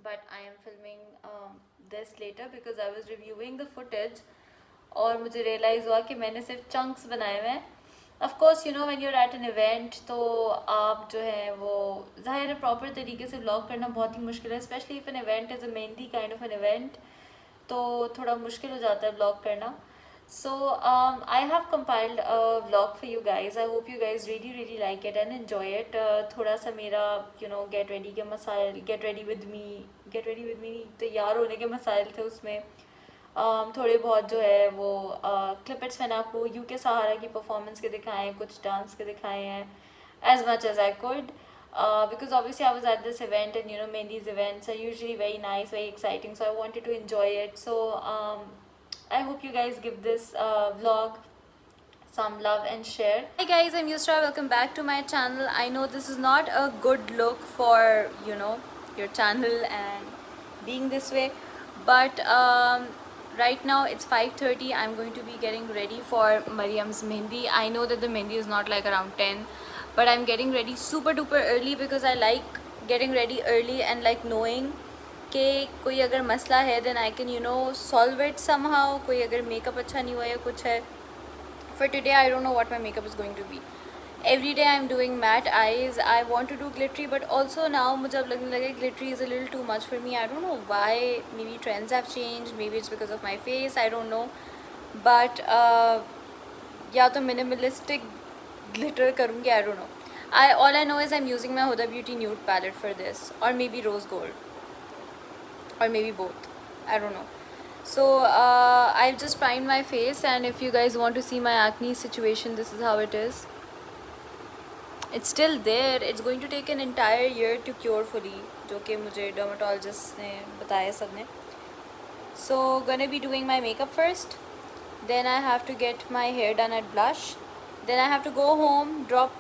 but I am filming this later because I was reviewing the footage और मुझे realize हुआ कि मैंने सिर्फ chunks बनाए हुए हैं. Of course, you know, when you're at an event, तो आप जो है वो ज़ाहिर है प्रॉपर तरीके से व्लॉग करना बहुत ही मुश्किल है, specially if an event is a mehndi kind of an event, तो थोड़ा मुश्किल हो जाता है व्लॉग करना. So I have compiled a vlog for you guys. I hope you guys really like it and enjoy it. थोड़ा सा मेरा get ready के मसाइल, get ready with me तैयार होने के मसाइल थे उसमें. थोड़े बहुत जो है वो क्लिपेट्स मैंने आपको यू के सहारा की परफॉर्मेंस के दिखाए हैं, कुछ डांस के दिखाए हैं, as much as I could. Because obviously I was at this event and Mehdi's events are usually very nice, very exciting, so I wanted to enjoy it. So I hope you guys give this vlog some love and share. Hi guys, I'm Yusra. Welcome back to my channel. I know this is not a good look for your channel and being this way, but right now it's 5:30. I'm going to be getting ready for Mariam's Mehndi. I know that the Mehndi is not like around 10, but I'm getting ready super duper early because I like getting ready early and like knowing कि कोई अगर मसला है then I can solve it somehow. कोई अगर makeup अच्छा नहीं हुआ या कुछ है. For today I don't know what my makeup is going to be. Every day I'm doing matte eyes. I want to do glittery, but also now मुझे अब लगने लगा glittery is a little too much for me. I don't know why. Maybe trends have changed. Maybe it's because of my face. I don't know. But या तो minimalistic glitter करूँगी. I don't know. All I know is I'm using my Huda Beauty nude palette for this, or maybe rose gold, or maybe both. I don't know. So I've just primed my face, and if you guys want to see my acne situation, this is how it is. It's still there. It's going to take an entire year to cure fully, जो कि मुझे dermatologist ने बताया सबने. So gonna be doing my makeup first, then I have to get my hair done at Blush, then I have to go home, drop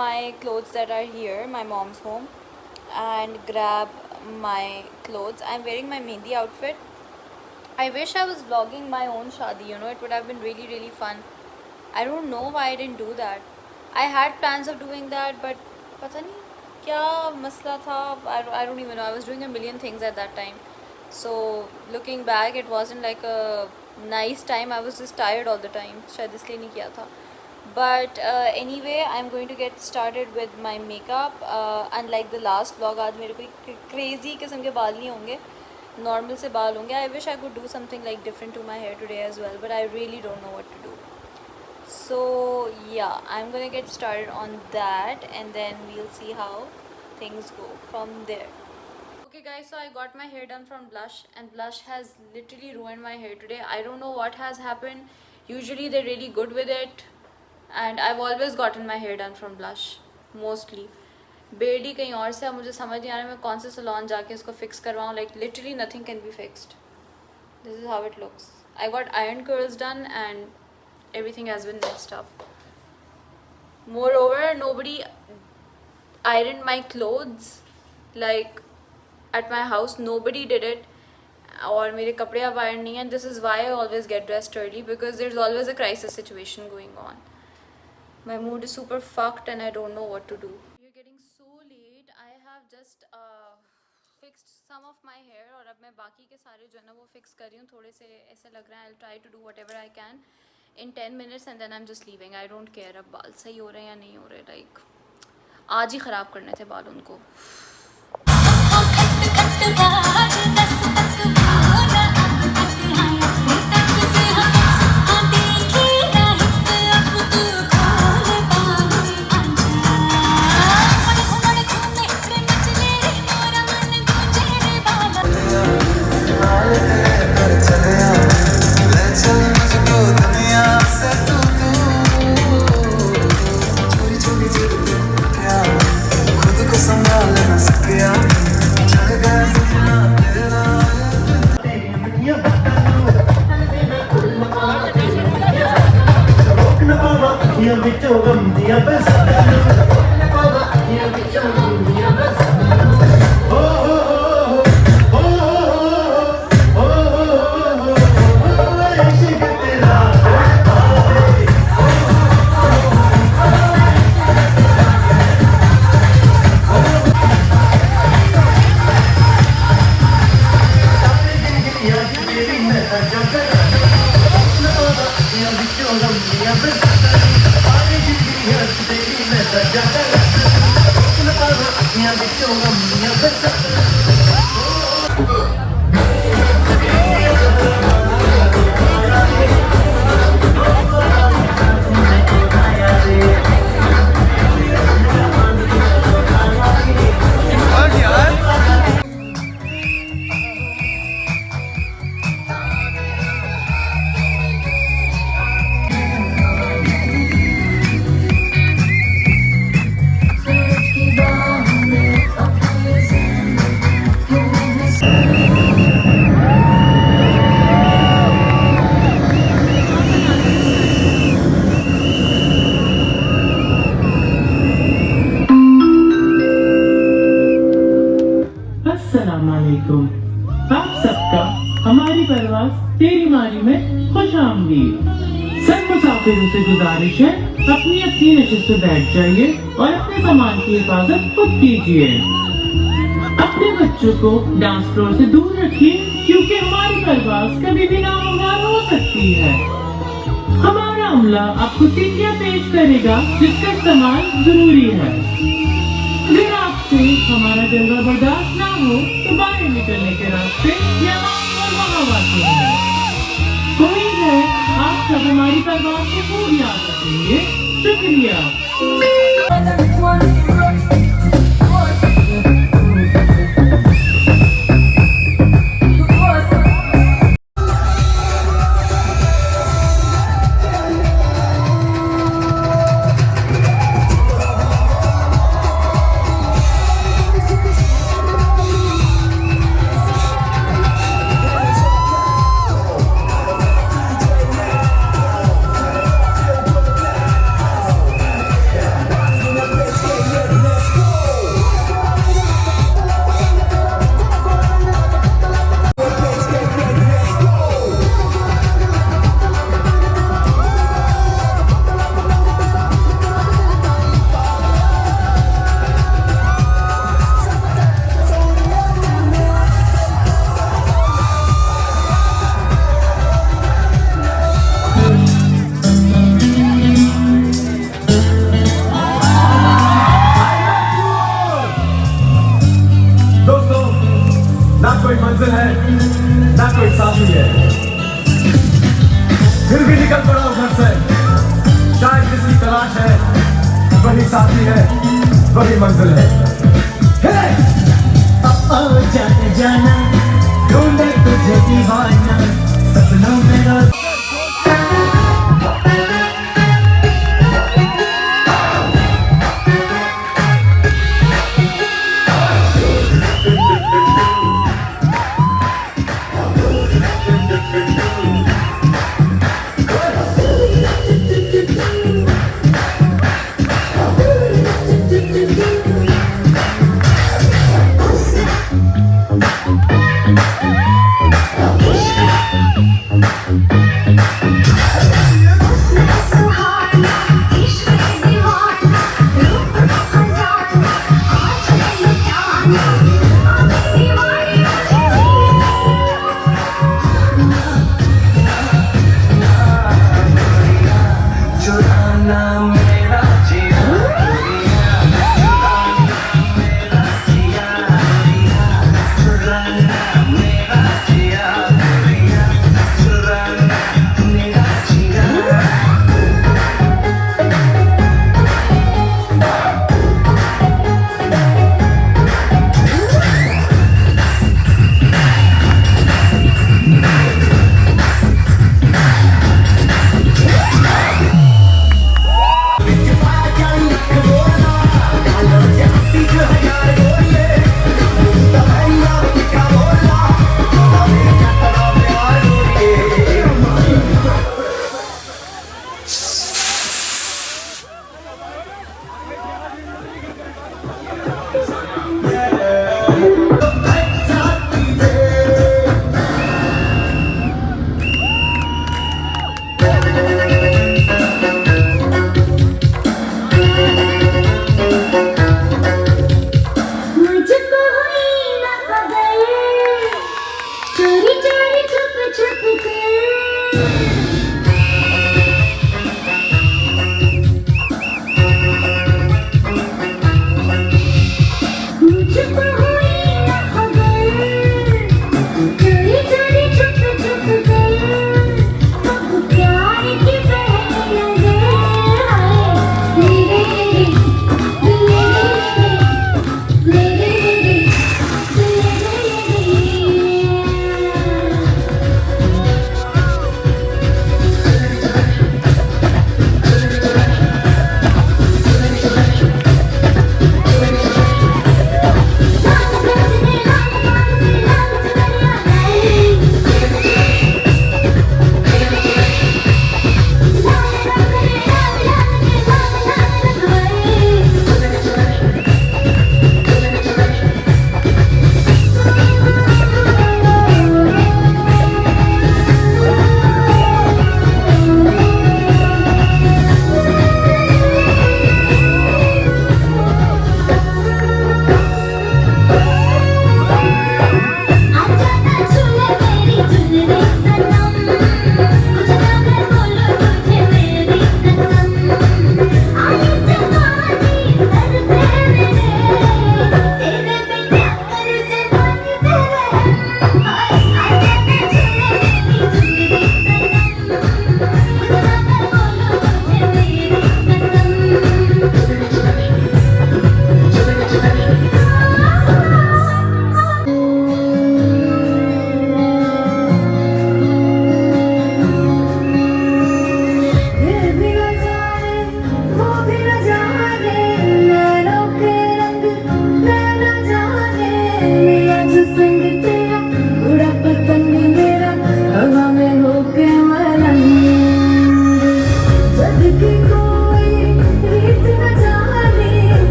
my clothes that are here, my mom's home, and grab my clothes. I'm wearing my mehndi outfit. I wish I was vlogging my own shadi, it would have been really fun. I don't know why I didn't do that. I had plans of doing that, but पता नहीं क्या मसला था. I don't even know. I was doing a million things at that time. So looking back, it wasn't like a nice time. I was just tired all the time. शायद इसलिए नहीं किया था. But anyway, I'm going to get started with my makeup. Unlike the last vlog, आज मेरे कोई crazy किस्म के बाल नहीं होंगे, normal से बाल होंगे. I wish I could do something like different to my hair today as well, but I really don't know what to do. So yeah, I'm gonna get started on that, and then we'll see how things go from there. Okay guys, so I got my hair done from Blush, and Blush has literally ruined my hair today. I don't know what has happened. Usually they're really good with it, and I've always gotten my hair done from Blush mostly. बेडी कहीं और से. अब मुझे समझ नहीं आ रहा मैं कौन से सलोन जाके इसको fix करवाऊँ. Like literally nothing can be fixed. This is how it looks. I got iron curls done and everything has been messed up. Moreover, nobody ironed my clothes. Like at my house nobody did it. और मेरे कपड़े अब iron नहीं हैं. This is why I always get dressed early, because there's always a crisis situation going on. My mood is super fucked and I don't know what to do. You're getting so late. I have just fixed some of my hair, और अब मैं बाकी के सारे जो है ना वो fix कर रही हूँ. थोड़े से ऐसे लग रहा है. I'll try to do whatever I can in 10 minutes and then I'm just leaving. I don't care अब बाल सही हो रहे हैं या नहीं हो रहे. Like आज ही ख़राब करने थे बाल उनको. खुद को संभालना वालेकुम। आप सबका हमारी परवास तेरी मारी में खुश आमदीद। सब मुसाफिरों से गुजारिश है अपनी अपनी नशिस्त पे बैठ जाइए और अपने सामान की हिफाजत खुद कीजिए। अपने बच्चों को डांस फ्लोर से दूर रखिए क्योंकि हमारी परवास कभी भी नामुमकिन हो सकती है। हमारा अमला आपको सीढ़ियाँ पेश करेगा जिसका इस्तेमाल जरूरी है। अगर आपसे हमारा जलवा बर्दाश्त ना हो तो बाहर निकलने के रास्ते या वहाँ वाक़ है। उम्मीद है आप सब हमारी परवास को खूब याद रखेंगे। शुक्रिया। ना कोई मंजिल है ना कोई साथी है, फिर भी निकल पड़ा हूं घर से। शायद जिसकी तलाश है वही साथी है, वही मंजिल है। जाना जाना ढूंढे तुझे दीवाना सपनों में रोज।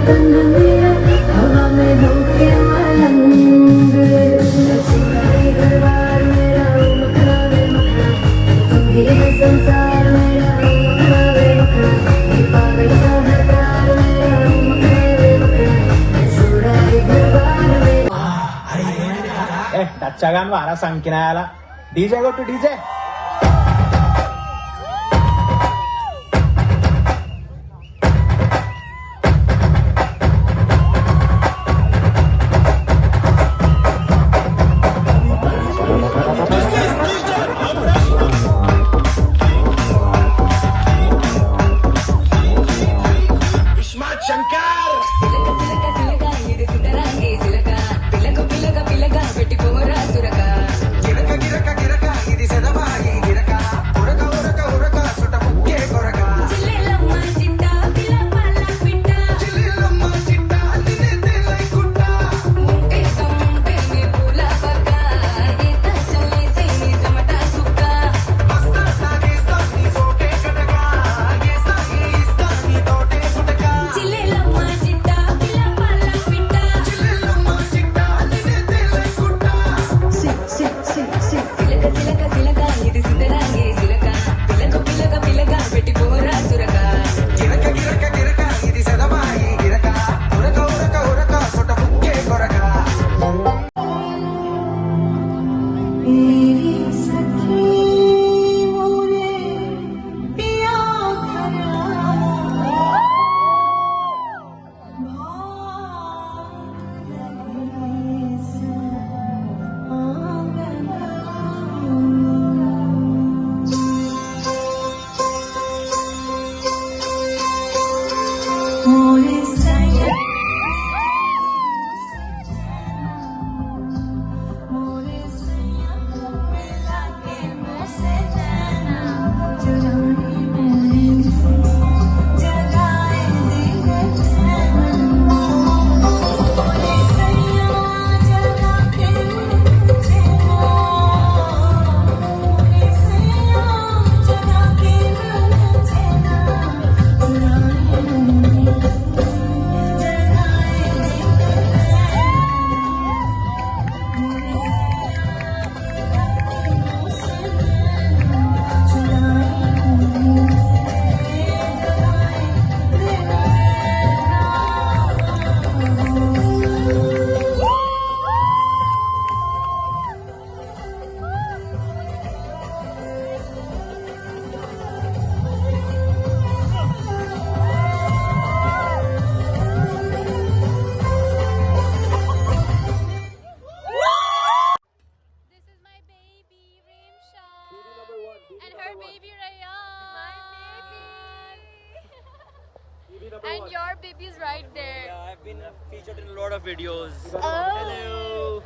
तन मेरा हवा में होके मलंग छुड़ाए दरबार मेरा मखना वे मखना तू ही है संसार मेरा मखना वे मखना ये पागल सा है प्यार मेरा मखना वे मखना छुड़ाए दरबार मेरा టచ్చగాని వారా సంకినాయాల డీజే కొట్టు DJ And your baby is right there. Yeah, I've been featured in a lot of videos. Oh. Hello.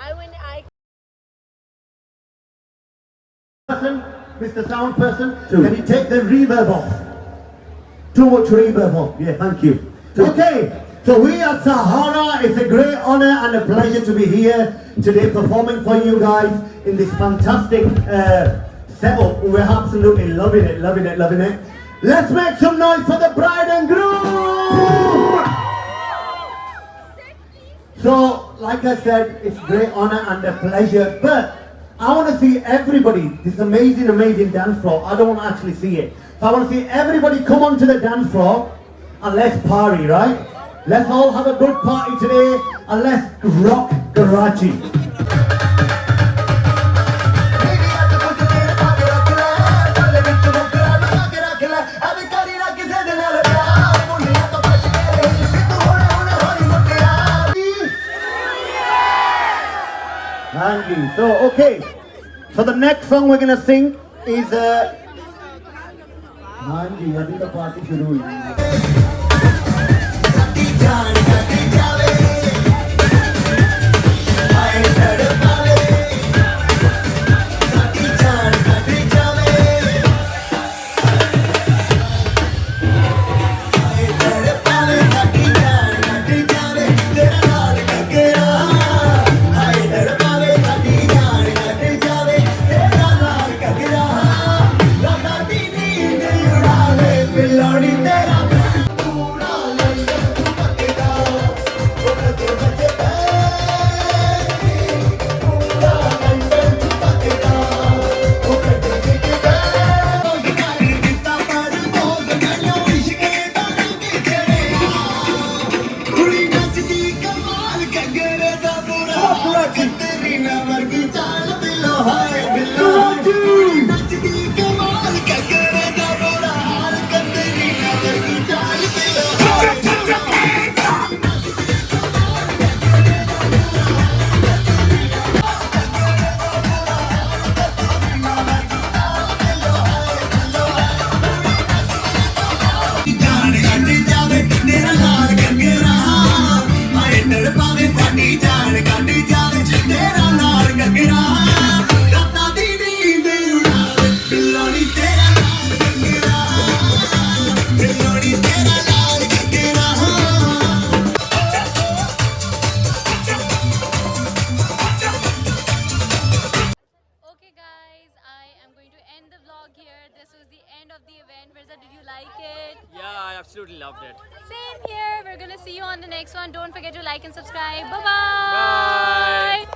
Mr. Sound Person, can you take the reverb off? Too much reverb off. Yeah, thank you. Okay, so we at Sahara, it's a great honor and a pleasure to be here today performing for you guys in this fantastic setup. We're absolutely loving it, loving it, loving it. Let's make some noise for the bride and groom! So, like I said, it's a great honor and a pleasure, but I want to see everybody, this amazing, amazing dance floor. I don't want to actually see it. So I want to see everybody come onto the dance floor and let's party, right? Let's all have a good party today and let's rock Karachi. Thank you. So, okay. So the next song we're gonna sing is हाँ जी अभी तो party शुरू हुई of the event? Mirza, did you like it? Yeah, I absolutely loved it. Same here. We're gonna see you on the next one. Don't forget to like and subscribe. Bye-bye. Bye.